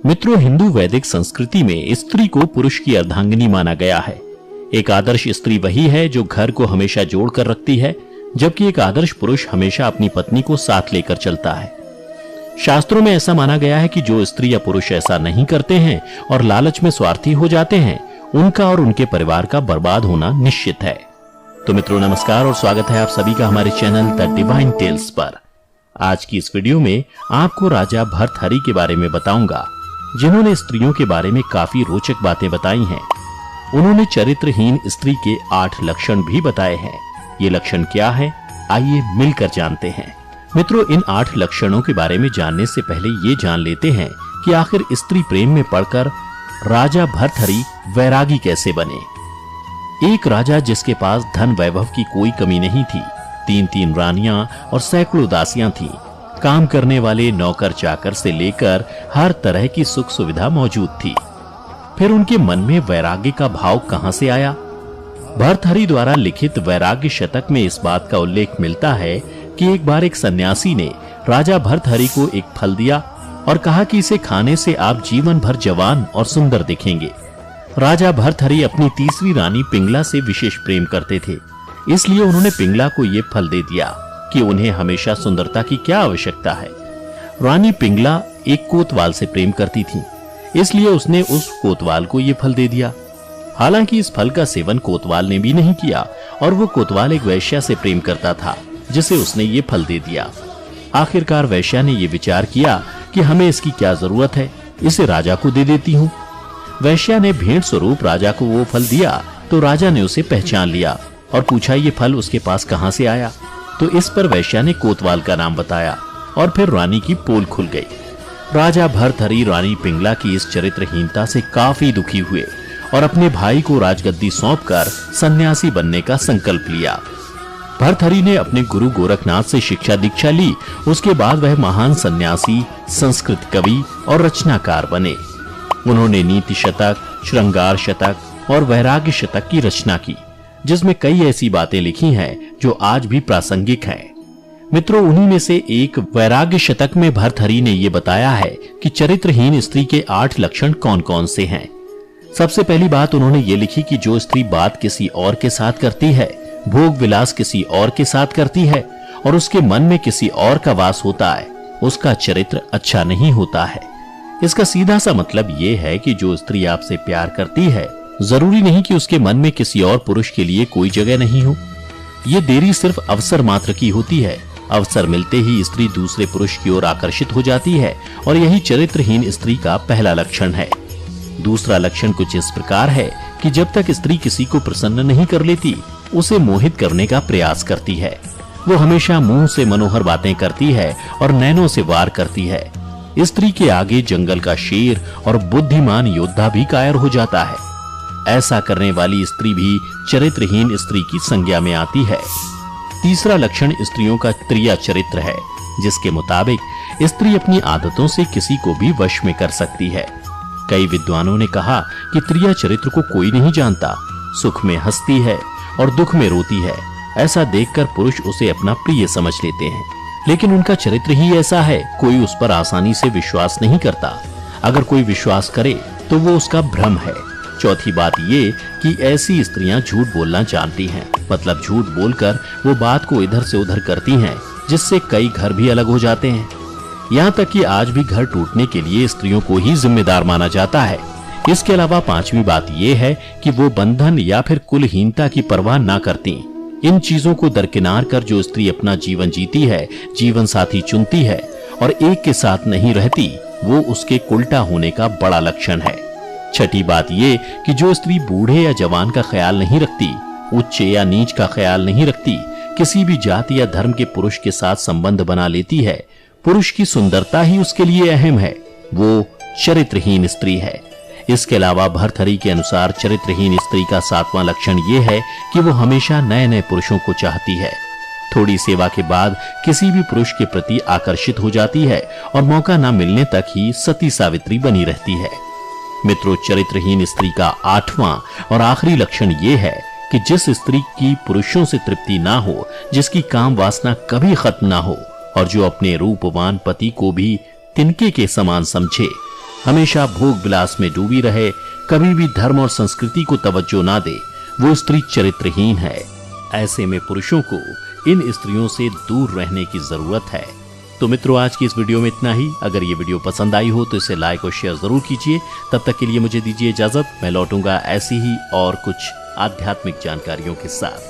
मित्रों, हिंदू वैदिक संस्कृति में स्त्री को पुरुष की अर्धांगिनी माना गया है। एक आदर्श स्त्री वही है जो घर को हमेशा जोड़कर रखती है, जबकि एक आदर्श पुरुष हमेशा अपनी पत्नी को साथ लेकर चलता है। शास्त्रों में ऐसा माना गया है कि जो स्त्री या पुरुष ऐसा नहीं करते हैं और लालच में स्वार्थी हो जाते हैं, उनका और उनके परिवार का बर्बाद होना निश्चित है। तो मित्रों, नमस्कार और स्वागत है आप सभी का हमारे चैनल द डिवाइन टेल्स पर। आज की इस वीडियो में आपको राजा भर्तहरि के बारे में बताऊंगा, जिन्होंने स्त्रियों के बारे में काफी रोचक बातें बताई हैं। उन्होंने चरित्रहीन स्त्री के 8 लक्षण भी बताए हैं। ये लक्षण क्या है, आइए मिलकर जानते हैं। मित्रों, इन 8 लक्षणों के बारे में जानने से पहले ये जान लेते हैं कि आखिर स्त्री प्रेम में पड़कर राजा भर्तहरि वैरागी कैसे बने। एक राजा जिसके पास धन वैभव की कोई कमी नहीं थी, 3 रानियां और सैकड़ों दासियां थीं। काम करने वाले नौकर चाकर से लेकर हर तरह की सुख सुविधा मौजूद थी। फिर उनके मन में वैराग्य का भाव कहां से आया? भर्तहरि द्वारा लिखित वैराग्य शतक में इस बात का उल्लेख मिलता है कि एक बार एक सन्यासी ने राजा भर्तहरि को एक फल दिया और कहा कि इसे खाने से आप जीवन भर जवान और सुंदर दिखेंगे। राजा भर्तहरि अपनी तीसरी रानी पिंगला से विशेष प्रेम करते थे, इसलिए उन्होंने पिंगला को यह फल दे दिया कि उन्हें हमेशा सुंदरता की क्या आवश्यकता है। रानी पिंगला एक कोतवाल से प्रेम करती थी, इसलिए उसने उस कोतवाल को यह फल दे दिया। हालांकि इस फल का सेवन कोतवाल ने भी नहीं किया और वो कोतवाल एक वैश्या से प्रेम करता था, जिसे उसने ये फल दे दिया। आखिरकार वैश्या ने यह विचार किया कि हमें इसकी क्या जरूरत है, इसे राजा को दे देती हूँ। वैश्या ने भेंट स्वरूप राजा को वो फल दिया तो राजा ने उसे पहचान लिया और पूछा ये फल उसके पास कहां से आया। तो इस पर वैश्या ने कोतवाल का नाम बताया और फिर रानी की पोल खुल गई। राजा भर्तहरि रानी पिंगला की इस चरित्रहीनता से काफी दुखी हुए और अपने भाई को राजगद्दी सौंपकर सन्यासी बनने का संकल्प लिया। भर्तहरि ने अपने गुरु गोरखनाथ से शिक्षा दीक्षा ली। उसके बाद वह महान सन्यासी, संस्कृत कवि और रचनाकार बने। उन्होंने नीति शतक, श्रृंगार शतक और वैराग्य शतक की रचना की, जिसमें कई ऐसी बातें लिखी हैं जो आज भी प्रासंगिक हैं। मित्रों, उन्हीं में से एक वैराग्य शतक में भर्तहरि ने यह बताया है कि चरित्रहीन स्त्री के 8 लक्षण कौन कौन से हैं। सबसे पहली बात उन्होंने ये लिखी कि जो स्त्री बात किसी और के साथ करती है, भोग विलास किसी और के साथ करती है और उसके मन में किसी और का वास होता है, उसका चरित्र अच्छा नहीं होता है। इसका सीधा सा मतलब ये है कि जो स्त्री आपसे प्यार करती है, जरूरी नहीं कि उसके मन में किसी और पुरुष के लिए कोई जगह नहीं हो। ये देरी सिर्फ अवसर मात्र की होती है। अवसर मिलते ही स्त्री दूसरे पुरुष की ओर आकर्षित हो जाती है और यही चरित्रहीन स्त्री का पहला लक्षण है। दूसरा लक्षण कुछ इस प्रकार है कि जब तक स्त्री किसी को प्रसन्न नहीं कर लेती, उसे मोहित करने का प्रयास करती है। वो हमेशा मुंह से मनोहर बातें करती है और नैनों से वार करती है। स्त्री के आगे जंगल का शेर और बुद्धिमान योद्धा भी कायर हो जाता है। ऐसा करने वाली स्त्री भी चरित्रहीन स्त्री की संज्ञा में आती है। तीसरा लक्षण स्त्रियों का त्रिया चरित्र है, जिसके मुताबिक स्त्री अपनी आदतों से किसी को भी वश में कर सकती है। कई विद्वानों ने कहा कि त्रिया चरित्र को कोई नहीं जानता। सुख में हंसती है और दुख में रोती है। ऐसा देखकर पुरुष उसे अपना प्रिय समझ लेते हैं, लेकिन उनका चरित्र ही ऐसा है, कोई उस पर आसानी से विश्वास नहीं करता। अगर कोई विश्वास करे तो वो उसका भ्रम है। चौथी बात ये कि ऐसी स्त्रियां झूठ बोलना जानती हैं, मतलब झूठ बोलकर वो बात को इधर से उधर करती हैं, जिससे कई घर भी अलग हो जाते हैं। यहाँ तक कि आज भी घर टूटने के लिए स्त्रियों को ही जिम्मेदार माना जाता है। इसके अलावा पांचवी बात ये है कि वो बंधन या फिर कुलहीनता की परवाह ना करती। इन चीजों को दरकिनार कर जो स्त्री अपना जीवन जीती है, जीवन साथी चुनती है और एक के साथ नहीं रहती, वो उसके उल्टा होने का बड़ा लक्षण है। छठी बात ये कि जो स्त्री बूढ़े या जवान का ख्याल नहीं रखती, उच्च या नीच का ख्याल नहीं रखती, किसी भी जाति या धर्म के पुरुष के साथ संबंध बना लेती है, पुरुष की सुंदरता ही उसके लिए अहम है, वो चरित्रहीन स्त्री है। इसके अलावा भर्तहरि के अनुसार चरित्रहीन स्त्री का 7वां लक्षण ये है कि वो हमेशा नए नए पुरुषों को चाहती है। थोड़ी सेवा के बाद किसी भी पुरुष के प्रति आकर्षित हो जाती है और मौका न मिलने तक ही सती सावित्री बनी रहती है। मित्रों, चरित्रहीन स्त्री का 8वां और आखिरी लक्षण ये है कि जिस स्त्री की पुरुषों से तृप्ति ना हो, जिसकी काम वासना कभी खत्म ना हो और जो अपने रूपवान पति को भी तिनके के समान समझे, हमेशा भोग विलास में डूबी रहे, कभी भी धर्म और संस्कृति को तवज्जो ना दे, वो स्त्री चरित्रहीन है। ऐसे में पुरुषों को इन स्त्रियों से दूर रहने की जरूरत है। तो मित्रों, आज की इस वीडियो में इतना ही। अगर ये वीडियो पसंद आई हो तो इसे लाइक और शेयर जरूर कीजिए। तब तक के लिए मुझे दीजिए इजाजत। मैं लौटूंगा ऐसी ही और कुछ आध्यात्मिक जानकारियों के साथ।